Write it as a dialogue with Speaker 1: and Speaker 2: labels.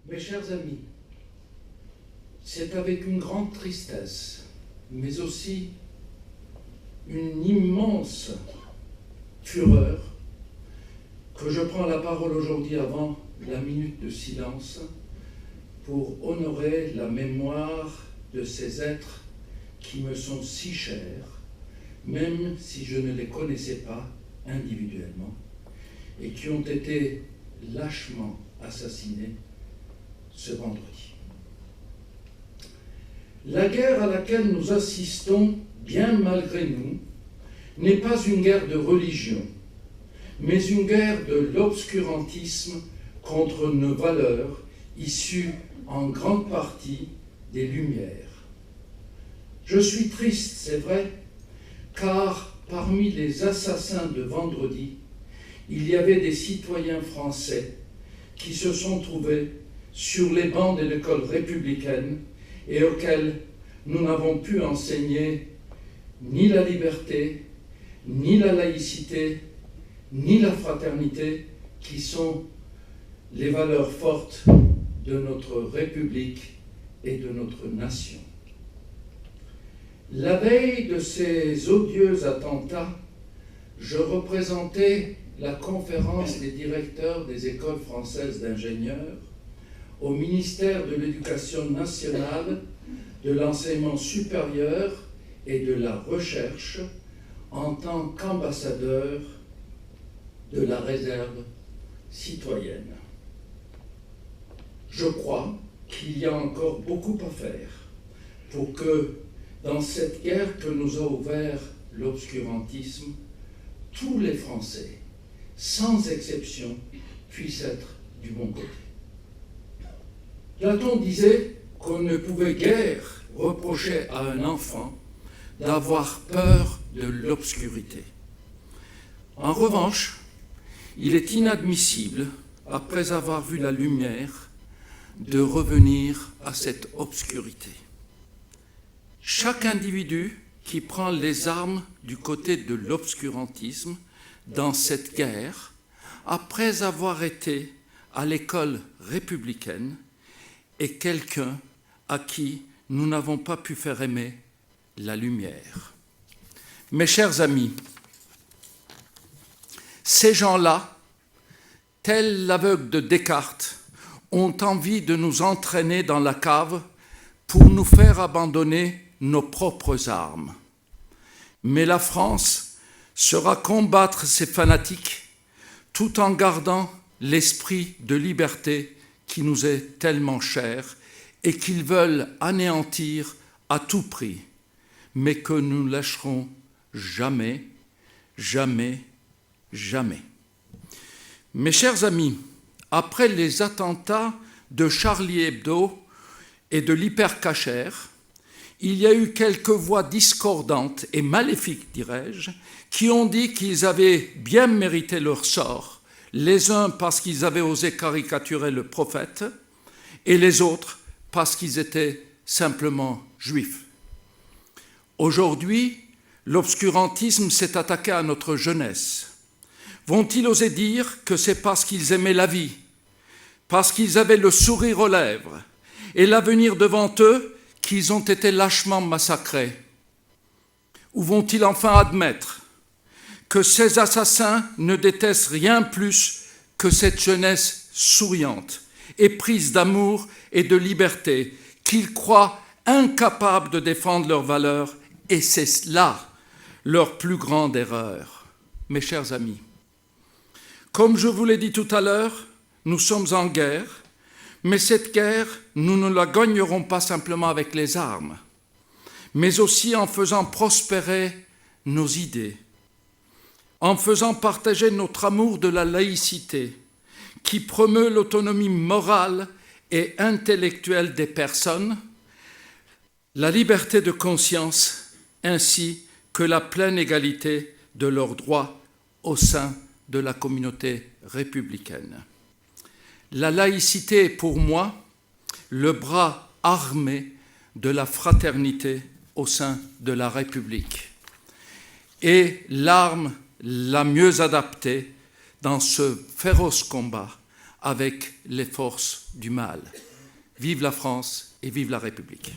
Speaker 1: Mes chers amis, c'est avec une grande tristesse, mais aussi une immense fureur que je prends la parole aujourd'hui avant la minute de silence pour honorer la mémoire de ces êtres qui me sont si chers, même si je ne les connaissais pas individuellement, et qui ont été lâchement assassinés ce vendredi. La guerre à laquelle nous assistons, bien malgré nous, n'est pas une guerre de religion, mais une guerre de l'obscurantisme contre nos valeurs issues en grande partie des Lumières. Je suis triste, c'est vrai, car parmi les assassins de vendredi, il y avait des citoyens français qui se sont trouvés sur les bancs de l'école républicaine et auxquels nous n'avons pu enseigner ni la liberté, ni la laïcité, ni la fraternité, qui sont les valeurs fortes de notre République et de notre nation. La veille de ces odieux attentats, je représentais la conférence des directeurs des écoles françaises d'ingénieurs au ministère de l'Éducation nationale, de l'enseignement supérieur et de la recherche en tant qu'ambassadeur de la réserve citoyenne. Je crois qu'il y a encore beaucoup à faire pour que, dans cette guerre que nous a ouvert l'obscurantisme, tous les Français, sans exception, puissent être du bon côté. Platon disait qu'on ne pouvait guère reprocher à un enfant d'avoir peur de l'obscurité. En revanche, il est inadmissible, après avoir vu la lumière, de revenir à cette obscurité. Chaque individu qui prend les armes du côté de l'obscurantisme dans cette guerre, après avoir été à l'école républicaine, est quelqu'un à qui nous n'avons pas pu faire aimer la lumière. Mes chers amis, ces gens-là, tels l'aveugle de Descartes, ont envie de nous entraîner dans la cave pour nous faire abandonner nos propres armes. Mais la France saura combattre ces fanatiques tout en gardant l'esprit de liberté qui nous est tellement cher et qu'ils veulent anéantir à tout prix, mais que nous ne lâcherons jamais, jamais, jamais. Mes chers amis, après les attentats de Charlie Hebdo et de l'Hypercacher, il y a eu quelques voix discordantes et maléfiques, dirais-je, qui ont dit qu'ils avaient bien mérité leur sort, les uns parce qu'ils avaient osé caricaturer le prophète, et les autres parce qu'ils étaient simplement juifs. Aujourd'hui, l'obscurantisme s'est attaqué à notre jeunesse. Vont-ils oser dire que c'est parce qu'ils aimaient la vie, parce qu'ils avaient le sourire aux lèvres et l'avenir devant eux, qu'ils ont été lâchement massacrés? Ou vont-ils enfin admettre que ces assassins ne détestent rien plus que cette jeunesse souriante, éprise d'amour et de liberté, qu'ils croient incapables de défendre leurs valeurs, et c'est là leur plus grande erreur? Mes chers amis, comme je vous l'ai dit tout à l'heure, nous sommes en guerre, mais cette guerre, nous ne la gagnerons pas simplement avec les armes, mais aussi en faisant prospérer nos idées, en faisant partager notre amour de la laïcité, qui promeut l'autonomie morale et intellectuelle des personnes, la liberté de conscience, ainsi que la pleine égalité de leurs droits au sein de la communauté républicaine. La laïcité est pour moi le bras armé de la fraternité au sein de la République et l'arme la mieux adaptée dans ce féroce combat avec les forces du mal. Vive la France et vive la République.